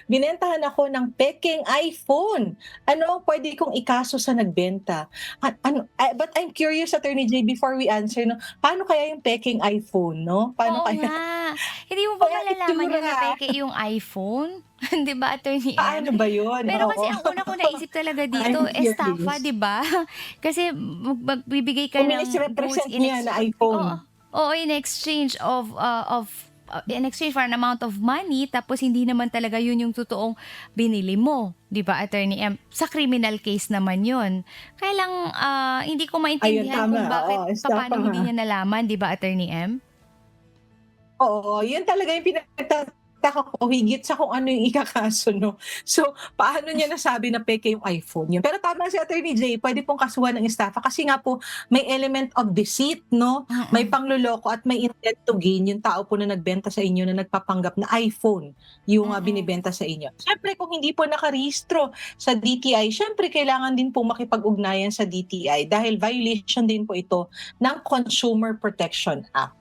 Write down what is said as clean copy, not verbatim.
binentahan ako ng pekeng iPhone. Ano ang pwede kong ikaso sa nagbenta? But I'm curious, Attorney J, before we answer, no, paano kaya yung pekeng iPhone, no? Paano Oo kaya? nga. Hindi mo ba Kaya malalaman yun na itsura. peke yung iPhone? 'Di ba, Attorney M? Paano ba yun? Pero kasi Oo. ang una kong naisip talaga I'm dito, estafa, curious. 'di ba? Kasi magbibigay ka O ng goods mini-represent niya na oo, iPhone. oo, in exchange for an amount of money tapos hindi naman talaga yun yung totoong binili mo, 'di ba, Attorney M? Sa criminal case naman yun. Kaya lang, hindi ko Ayun, maintindihan tama. kung bakit Oo, estafa papaano nga. hindi niya nalaman, 'di ba, Attorney M? Oo, yun talaga yung pinagtataka ko higit sa kung ano yung ikakaso 'no. So, paano niya nasabi na peke yung iPhone yun. Pero tama si Attorney J, puwede pong kasuhan ng estafa kasi nga po may element of deceit 'no, may Mm. pangloloko at may intent to gain yung tao po na nagbenta sa inyo na nagpapanggap na iPhone yung, Mm. binebenta sa inyo. Siyempre kung hindi po nakarehistro sa DTI, siyempre kailangan din pong makipag-ugnayan sa DTI dahil violation din po ito ng Consumer Protection Act.